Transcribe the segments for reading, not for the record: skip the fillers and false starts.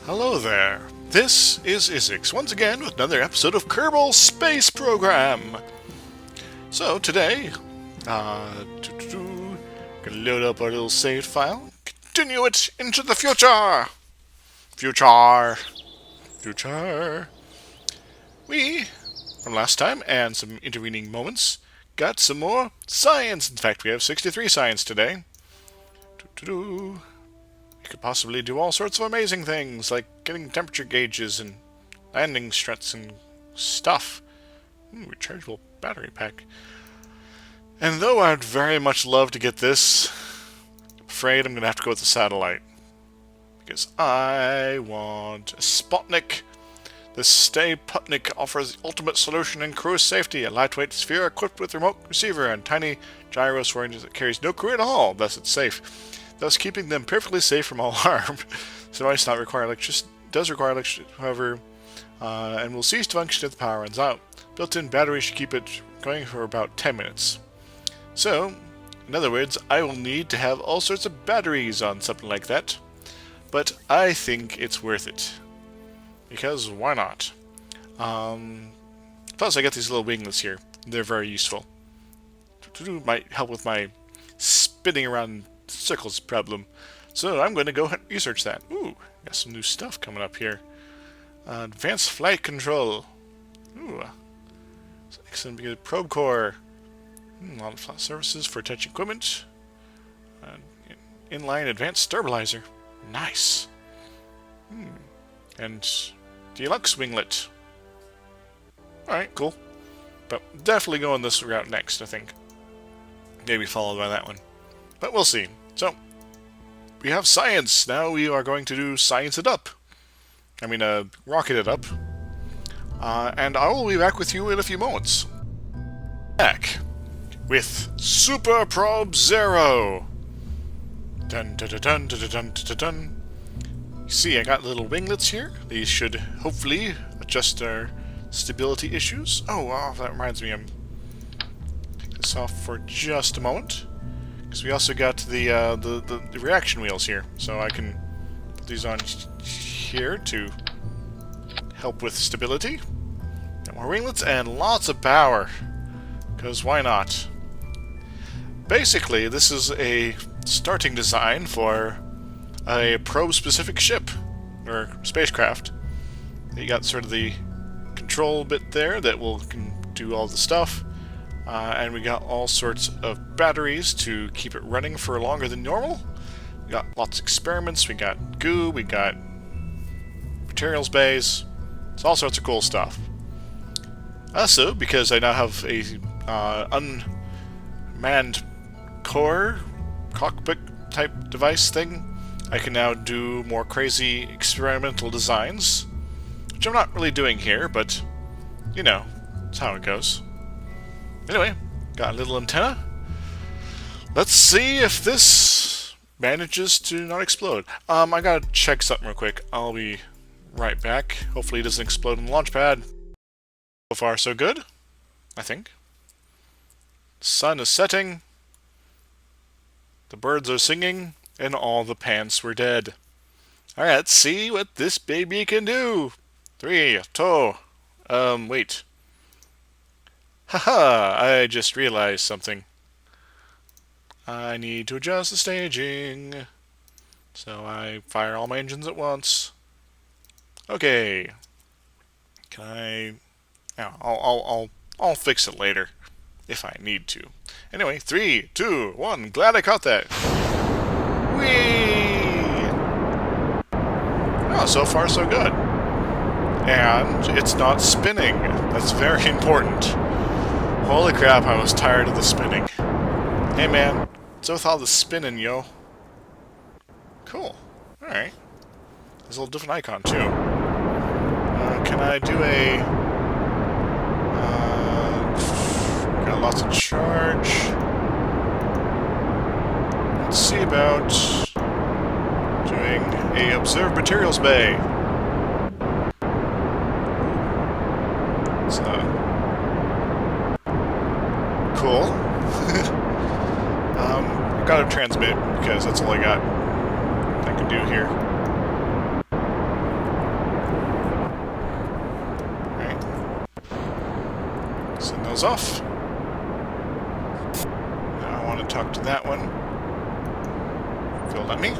Hello there. This is Isix once again with another episode of Kerbal Space Program. So today, gonna load up our little save file, continue it into the future. Future. We, from last time and some intervening moments, got some more science. In fact, we have 63 science today. We could possibly do all sorts of amazing things, like getting temperature gauges and landing struts and stuff. Rechargeable battery pack. And though I'd very much love to get this, I'm afraid I'm going to have to go with the satellite. Because I want a Sputnik. The Stay Putnik offers the ultimate solution in cruise safety, a lightweight sphere equipped with remote receiver and tiny gyros that carries no crew at all, thus it's safe, thus keeping them perfectly safe from all harm. So it does require electricity, however, and will cease to function if the power runs out. Built-in battery should keep it going for about 10 minutes. So, in other words, I will need to have all sorts of batteries on something like that, but I think it's worth it. Because why not? Plus, I got these little winglets here. They're very useful. Might help with my spinning around circles problem. So I'm going to go research that. Ooh, got some new stuff coming up here. Advanced flight control. Ooh, excellent. Good probe core. A lot of flight services for touch equipment. Inline advanced stabilizer. Nice. And deluxe winglet. Alright, cool. But definitely going this route next, I think. Maybe followed by that one. But we'll see. So, we have science. Now we are going to do science it up. Rocket it up. And I will be back with you in a few moments. Back with Super Probe Zero. Dun dun dun dun dun dun dun dun. See, I got little winglets here. These should hopefully adjust our stability issues. Oh, that reminds me. Take this off for just a moment, because we also got the reaction wheels here, so I can put these on here to help with stability. Got more winglets and lots of power, because why not? Basically, this is a starting design for a probe-specific ship, or spacecraft. You got sort of the control bit there that can do all the stuff, and we got all sorts of batteries to keep it running for longer than normal. We got lots of experiments, we got goo, we got materials bays. It's all sorts of cool stuff. Also, because I now have a unmanned cockpit type device thing, I can now do more crazy experimental designs, which I'm not really doing here, but, you know, that's how it goes. Anyway, got a little antenna. Let's see if this manages to not explode. I gotta check something real quick. I'll be right back. Hopefully it doesn't explode on the launch pad. So far, so good, I think. Sun is setting. The birds are singing. And all the pants were dead. Alright, let's see what this baby can do. 3, 2, wait. Haha, I just realized something. I need to adjust the staging. So I fire all my engines at once. Okay. Can I... No, I'll fix it later. If I need to. Anyway, 3, 2, 1. Glad I caught that. Weee! Oh, so far so good. And it's not spinning. That's very important. Holy crap, I was tired of the spinning. Hey man, what's with all the spinning, yo? Cool. Alright. There's a little different icon, too. Can I do a... got lots of charge. Let's see about doing a observe materials bay. It's cool. I've got to transmit because that's all I can do here. those off. Now I want to talk to that one. If you'll let me.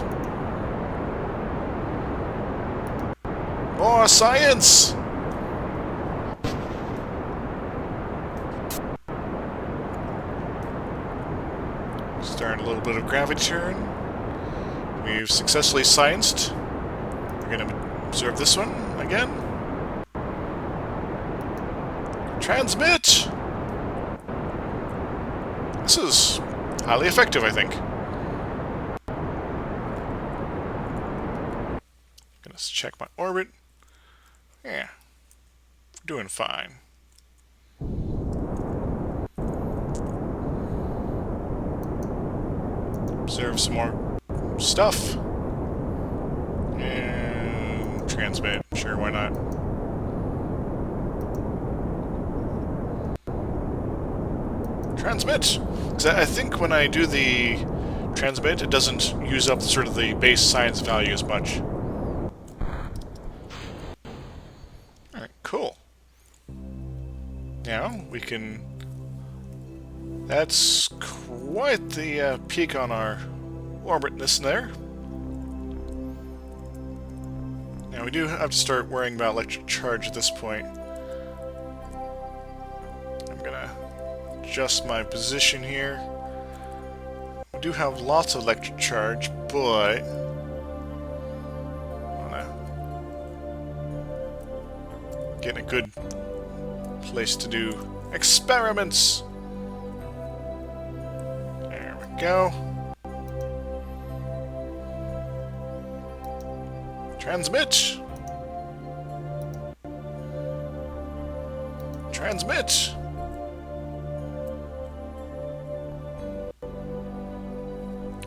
More science! Start a little bit of gravity turn. We've successfully scienced. We're going to observe this one again. Transmit! This is highly effective, I think. Gonna check my orbit. Yeah. Doing fine. Observe some more stuff. And transmit. Sure, why not? Transmit! Because I think when I do the transmit, it doesn't use up sort of the base science value as much. Alright, cool. Now, we can... That's quite the peak on our orbitness there. Now, we do have to start worrying about electric charge at this point. I'm gonna adjust my position here. We do have lots of electric charge, but... I wanna get in a good place to do experiments. There we go. Transmit! Transmit!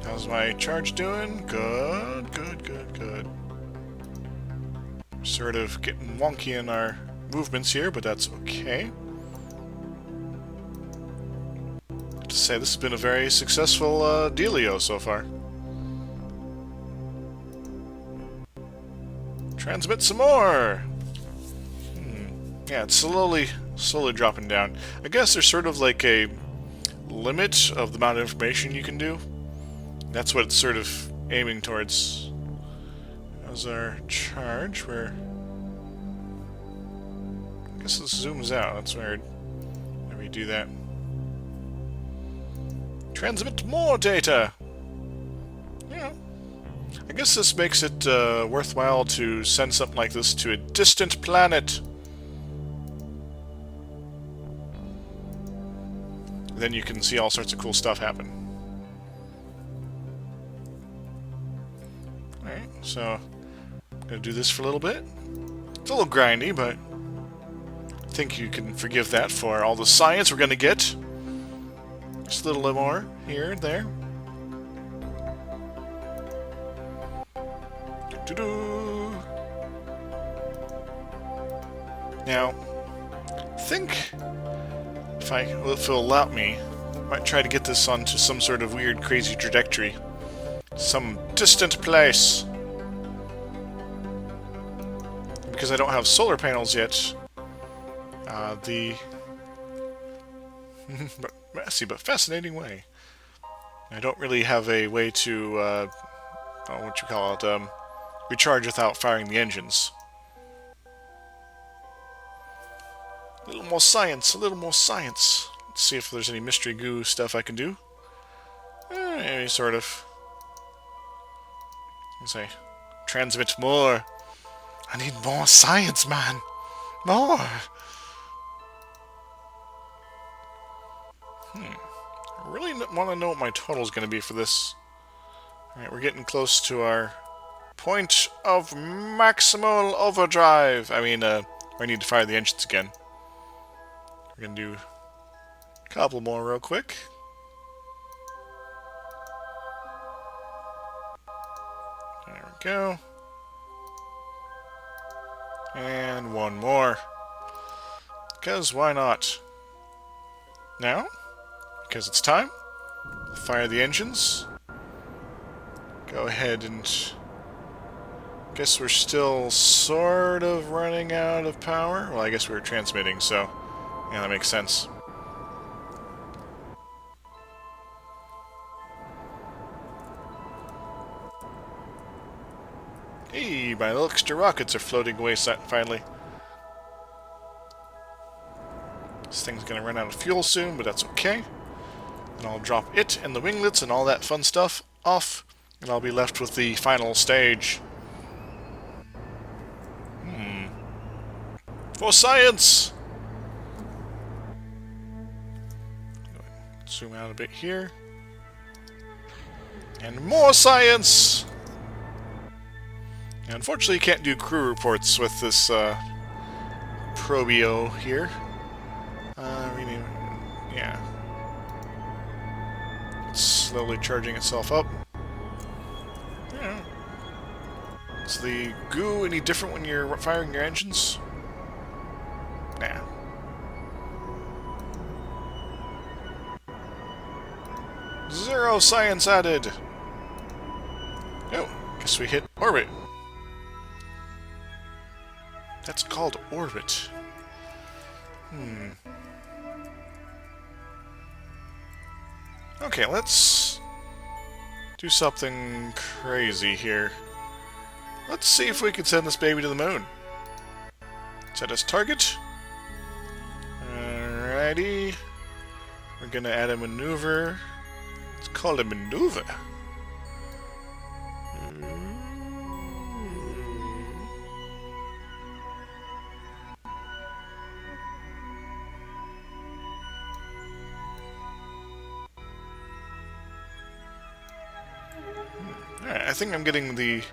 How's my charge doing? Good, good, good, good. Sort of getting wonky in our movements here, but that's okay. To say, this has been a very successful dealio so far. Transmit some more! Yeah, it's slowly dropping down. I guess there's sort of like a limit of the amount of information you can do. That's what it's sort of aiming towards. How's our charge? Where I guess this zooms out. That's weird. Maybe do that. Transmit more data! Yeah. I guess this makes it worthwhile to send something like this to a distant planet. Then you can see all sorts of cool stuff happen. Alright, so I'm going to do this for a little bit. It's a little grindy, but I think you can forgive that for all the science we're going to get. Just a little bit more here and there. Doo-doo. Now, I think if it'll allow me, I might try to get this onto some sort of weird, crazy trajectory. Some distant place. Because I don't have solar panels yet, the messy but fascinating way. I don't really have a way to, recharge without firing the engines. A little more science, a little more science. Let's see if there's any mystery goo stuff I can do. Maybe sort of. Let's say, transmit more. I need more science, man. More. I really want to know what my total is going to be for this. Alright, we're getting close to our point of maximal overdrive. I mean, I need to fire the engines again. We're going to do a couple more real quick. There we go. And one more. Because why not? Now, because it's time, fire the engines. Go ahead and... guess we're still sort of running out of power. Well, I guess we were transmitting, so... yeah, that makes sense. Hey, my little extra rockets are floating away finally. This thing's gonna run out of fuel soon, but that's okay. And I'll drop it and the winglets and all that fun stuff off, and I'll be left with the final stage. For science! Zoom out a bit here. And more science! And unfortunately, you can't do crew reports with this Probio here. Yeah. It's slowly charging itself up. Yeah. Is the goo any different when you're firing your engines? Nah. Zero science added! Oh, guess we hit orbit. That's called orbit. Okay, let's do something crazy here. Let's see if we can send this baby to the moon. Set as target. Alrighty. We're gonna add a maneuver. It's called a maneuver. Alright, I think I'm getting the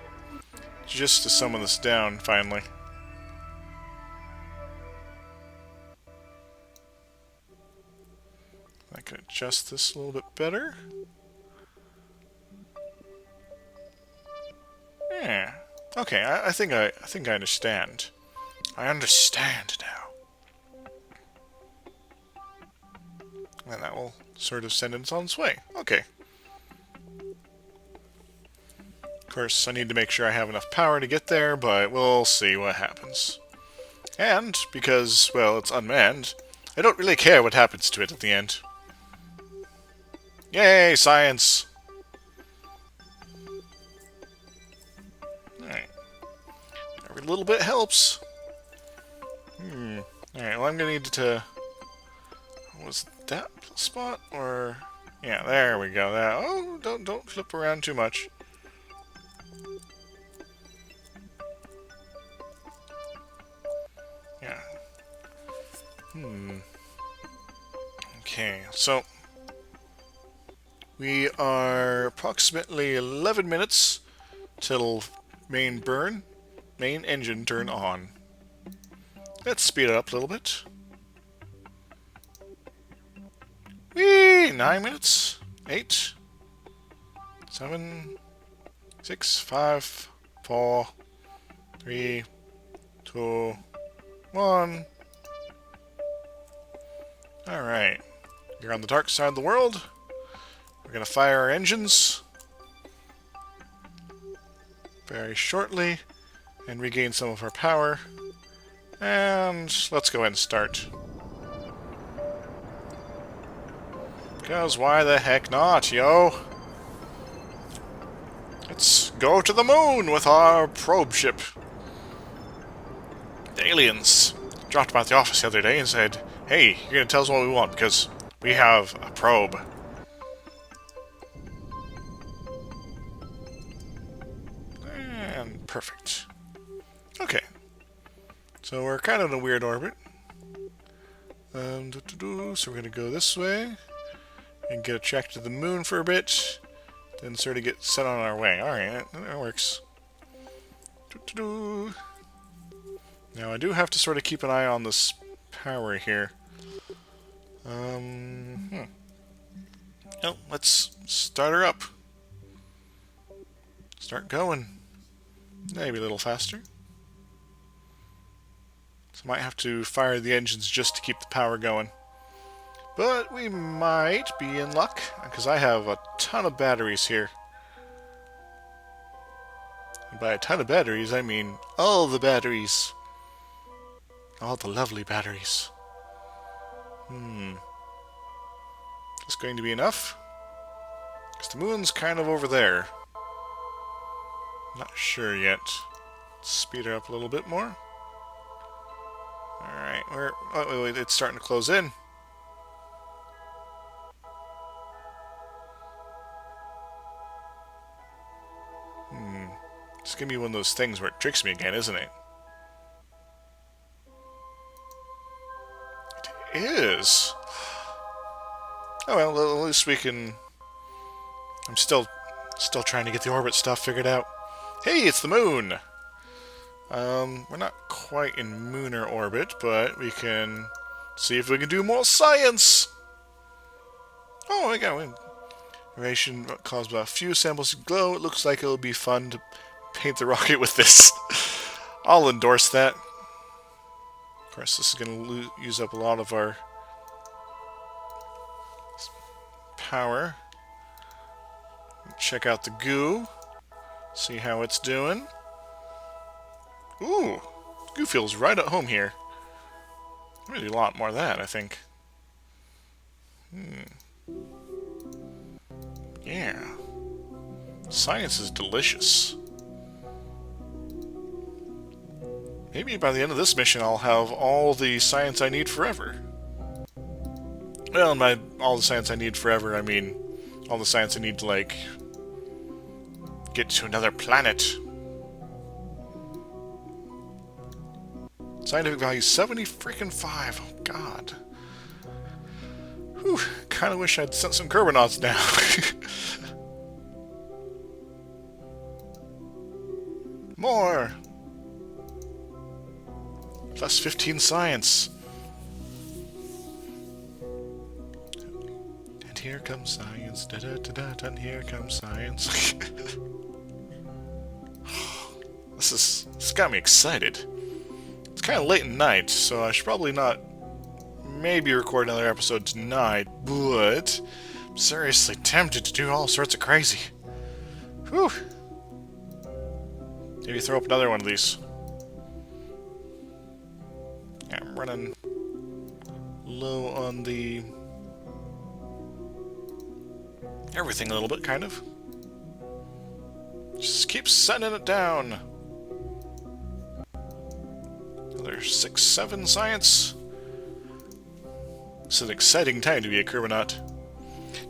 gist to some of this down, finally. I can adjust this a little bit better. Yeah. Okay, I think I understand. I understand now. And that will sort of send it on its way. Okay. Of course, I need to make sure I have enough power to get there, but we'll see what happens. And, because, well, it's unmanned, I don't really care what happens to it at the end. Yay, science! Alright. Every little bit helps. Alright, well, I'm gonna need to... Was that spot, or... Yeah, there we go. Oh, don't flip around too much. Yeah. Okay, so... We are approximately 11 minutes till main engine turn on. Let's speed it up a little bit. Whee! 9 minutes. 8. 7. 6. 5. 4. 3. 2. 1. Alright. You're on the dark side of the world. We're going to fire our engines very shortly and regain some of our power. And let's go ahead and start. Because why the heck not, yo? Let's go to the moon with our probe ship. The aliens dropped by the office the other day and said, hey, you're going to tell us what we want because we have a probe. And perfect. Okay. So we're kind of in a weird orbit. So we're going to go this way and get a track to the moon for a bit, then sort of get set on our way. Alright, that works. Now I do have to sort of keep an eye on this power here. Oh, let's start her up. Start going. Maybe a little faster. So I might have to fire the engines just to keep the power going. But we might be in luck, because I have a ton of batteries here. And by a ton of batteries, I mean all the batteries. All the lovely batteries. Is this going to be enough? Because the moon's kind of over there. Not sure yet. Speed her up a little bit more. Alright, oh, wait, it's starting to close in. It's gonna be one of those things where it tricks me again, isn't it? It is. Oh well, at least we can... I'm still trying to get the orbit stuff figured out. Hey, it's the moon! We're not quite in lunar orbit, but we can see if we can do more science! Oh my god, radiation caused by a few samples to glow. It looks like it'll be fun to paint the rocket with this. I'll endorse that. Of course, this is going to use up a lot of our power. Check out the goo. See how it's doing. Ooh, goo feels right at home here. I'm going to do a lot more of that, I think. Yeah. Science is delicious. Maybe by the end of this mission I'll have all the science I need forever. Well, by all the science I need forever, I mean all the science I need to, like, get to another planet. Scientific value 70-freaking-5. Oh, God. Whew. Kinda wish I'd sent some Kerbonauts now. More! Plus 15 science. And here comes science. Da da da da. And here comes science. This got me excited. It's kind of late at night, so I should probably not maybe record another episode tonight, but I'm seriously tempted to do all sorts of crazy. Whew. Maybe throw up another one of these. Yeah, I'm running low on the everything a little bit, kind of. Just keep sending it down. Another 6, 7 science. It's an exciting time to be a Kerbonaut.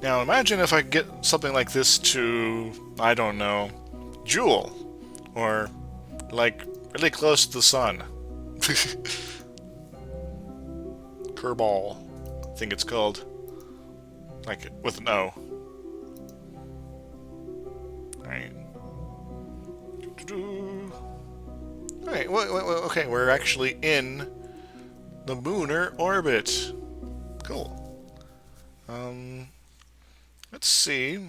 Now imagine if I could get something like this to, I don't know, Joule. Or, like, really close to the sun. Kerbal, I think it's called. Like, with an O. Alright. Alright, okay, we're actually in the lunar orbit. Cool. Let's see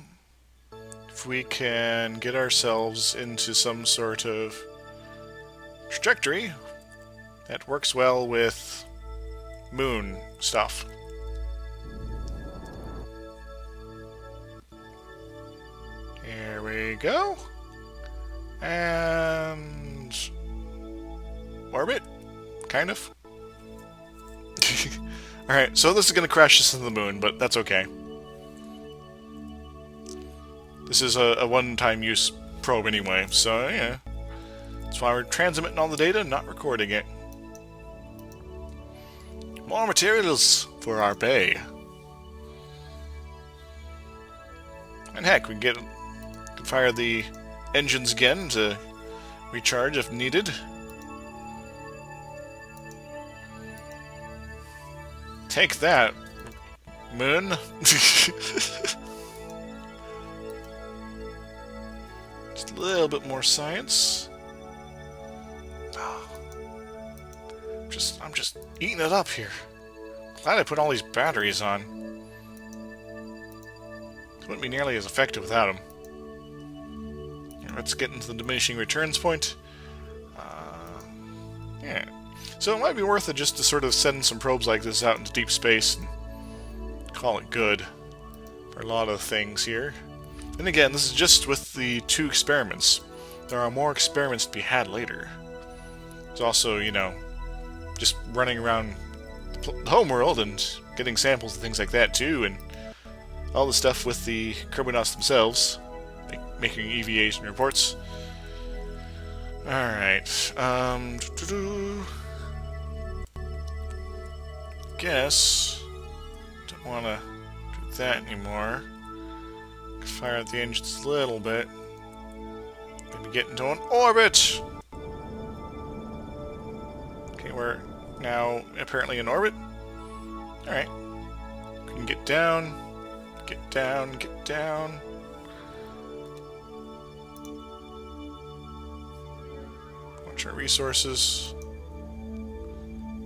if we can get ourselves into some sort of trajectory that works well with moon stuff. Here we go. And orbit, kind of. Alright, so this is going to crash us into the moon, but that's okay. This is a one-time use probe anyway, so yeah. That's why we're transmitting all the data, not recording it. More materials for our bay. And heck, we can fire the engines again to recharge if needed. Take that, moon. Just a little bit more science. Oh. I'm just eating it up here. Glad I put all these batteries on. It wouldn't be nearly as effective without them. Let's get into the diminishing returns point. Yeah. So it might be worth it just to sort of send some probes like this out into deep space and call it good for a lot of things here. And again, this is just with the 2 experiments. There are more experiments to be had later. There's also, you know, just running around the homeworld and getting samples and things like that too, and all the stuff with the Kerbonauts themselves, like making EVAs and reports. Alright, guess don't want to do that anymore. Fire out the engines a little bit. Maybe get into an orbit! Okay, we're now apparently in orbit. Alright. We can get down, get down, get down. Watch our resources.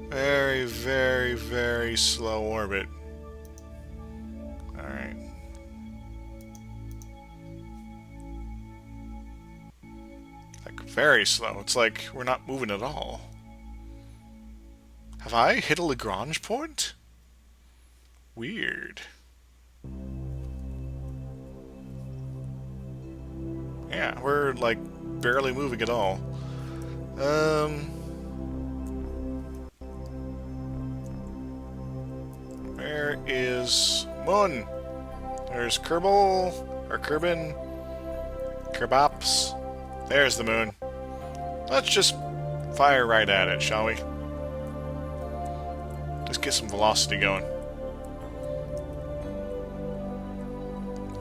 Very, very, very slow orbit. Alright. Like, very slow. It's like we're not moving at all. Have I hit a Lagrange point? Weird. Yeah, we're like barely moving at all. Where is Moon? There's Kerbal, or Kerbin, Kerbops. There's the moon. Let's just fire right at it, shall we? Just get some velocity going.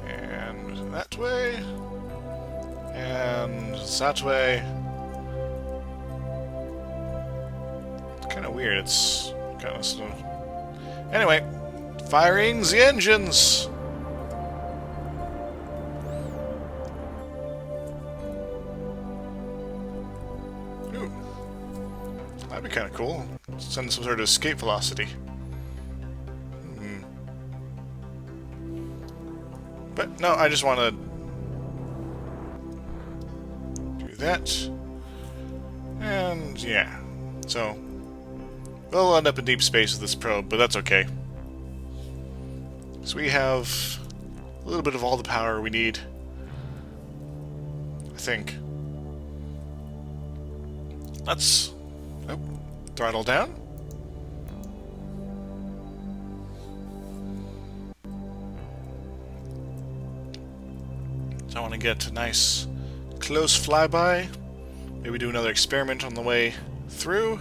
And that way. And that way. It's kind of weird. It's kind of slow. Anyway, firing the engines! Ooh. That'd be kind of cool. Send some sort of escape velocity. But no, I just want to do that. And yeah. So, we'll end up in deep space with this probe, but that's okay. So we have a little bit of all the power we need. I think. Let's throttle down. So I want to get a nice close flyby. Maybe do another experiment on the way through.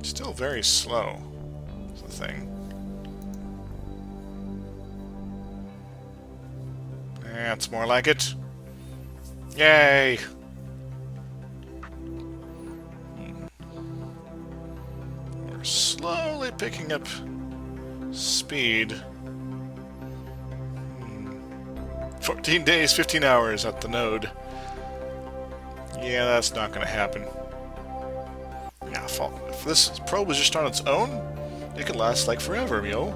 Still very slow, is the thing. That's more like it. Yay! We're slowly picking up speed. 14 days, 15 hours at the node. Yeah, that's not gonna happen. Yeah, if this probe was just on its own, it could last like forever, yo.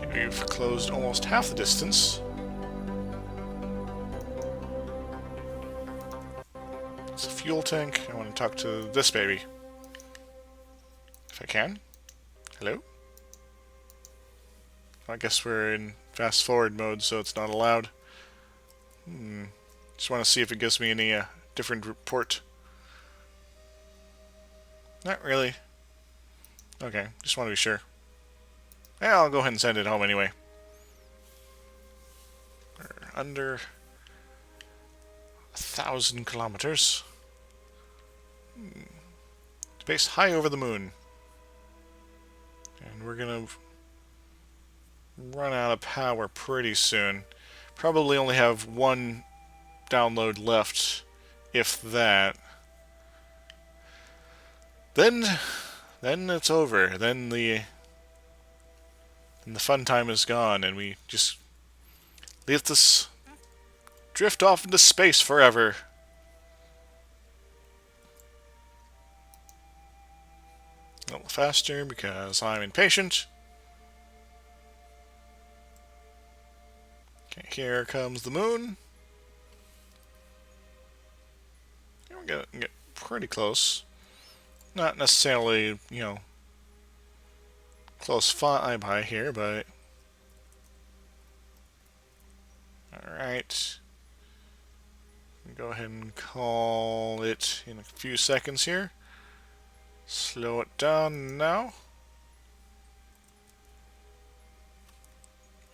Okay, we've closed almost half the distance. It's a fuel tank. I want to talk to this baby. If I can. Hello? I guess we're in fast forward mode, so it's not allowed. Just want to see if it gives me any different report. Not really. Okay, just want to be sure. Yeah, I'll go ahead and send it home anyway. We're under 1,000 kilometers. Space high over the moon. And we're gonna run out of power pretty soon. Probably only have one download left, if that. Then it's over. Then the fun time is gone, and we just let this drift off into space forever. A little faster because I'm impatient. Okay, here comes the moon. We're gonna get pretty close. Not necessarily, you know, close flyby here, but alright. Go ahead and call it in a few seconds here. Slow it down now.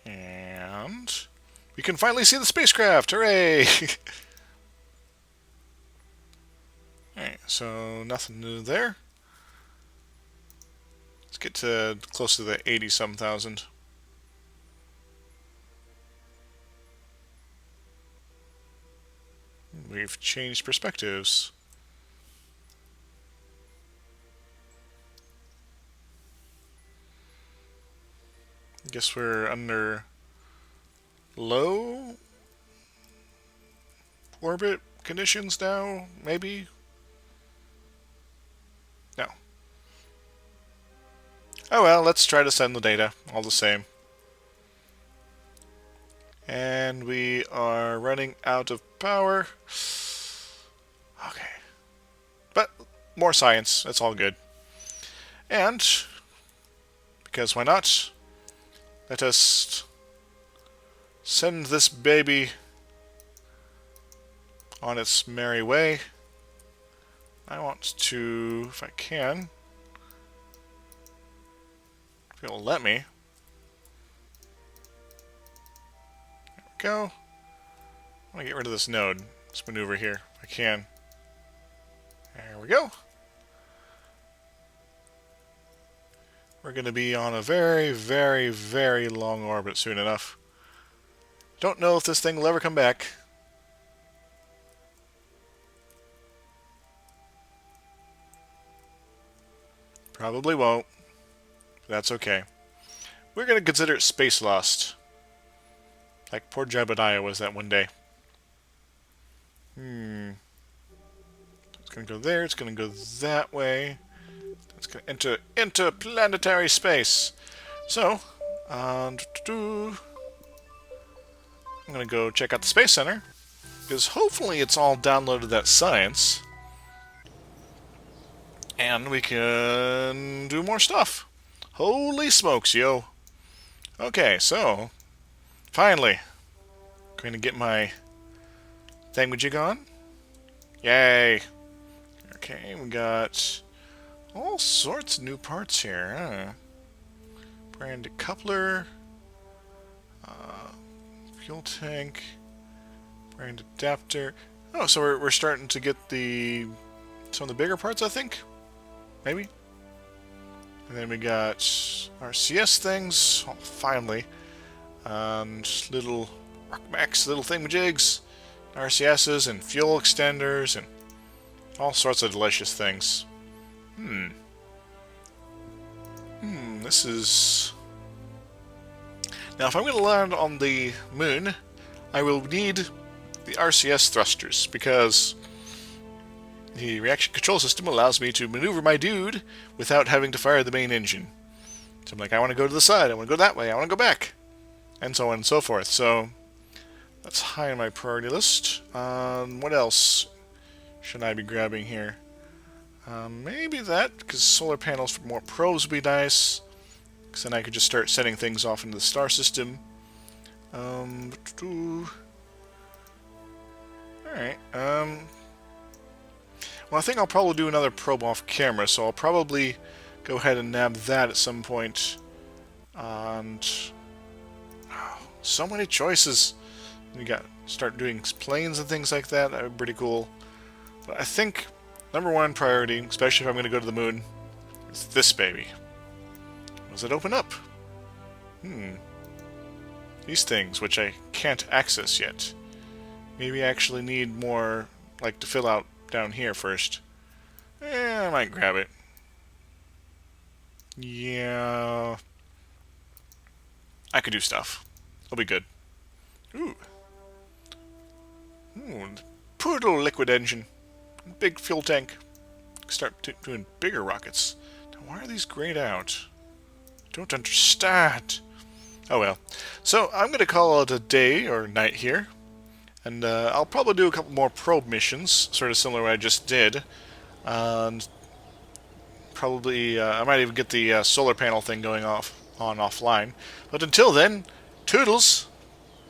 And we can finally see the spacecraft! Hooray! Alright, so nothing new there. Let's get to close to the 80-some thousand. We've changed perspectives. I guess we're under low orbit conditions now, maybe? No. Oh well, let's try to send the data, all the same. And we are running out of power. Okay. But more science, that's all good. And, because why not, let us send this baby on its merry way. I want to, if I can, if it'll let me. There we go. I want to get rid of this node. Let's maneuver here if I can. There we go. We're going to be on a very, very, very long orbit soon enough. Don't know if this thing will ever come back. Probably won't. But that's okay. We're going to consider it space lost. Like poor Jebediah was that one day. It's going to go there. It's going to go that way. It's going to enter interplanetary space. So, I'm going to go check out the Space Center. Because hopefully it's all downloaded that science. And we can do more stuff. Holy smokes, yo. Okay, so, finally, going to get my thingamajig on. Yay. Okay, we got all sorts of new parts here. Huh? Brand coupler, fuel tank, brand adapter. Oh, so we're starting to get some of the bigger parts, I think. Maybe. And then we got RCS things, finally, and little RockMax, little thingamajigs, RCSs, and fuel extenders, and all sorts of delicious things. This is... Now, if I'm going to land on the moon, I will need the RCS thrusters, because the reaction control system allows me to maneuver my dude without having to fire the main engine. So I'm like, I want to go to the side, I want to go that way, I want to go back, and so on and so forth. So that's high on my priority list. What else should I be grabbing here? Maybe that, because solar panels for more probes would be nice. Because then I could just start setting things off into the star system. Alright, well, I think I'll probably do another probe off camera, so I'll probably go ahead and nab that at some point. And... oh, so many choices. We got start doing planes and things like that. That would be pretty cool. But I think number one priority, especially if I'm going to go to the moon, is this baby. Does it open up? These things, which I can't access yet. Maybe I actually need more, like, to fill out down here first. I might grab it. Yeah. I could do stuff. It'll be good. Ooh. Poodle liquid engine. Big fuel tank. Start doing bigger rockets. Now, why are these grayed out? Don't understand. Oh well. So I'm going to call it a day or night here. And I'll probably do a couple more probe missions, sort of similar to what I just did. And probably, I might even get the solar panel thing going offline. But until then, toodles!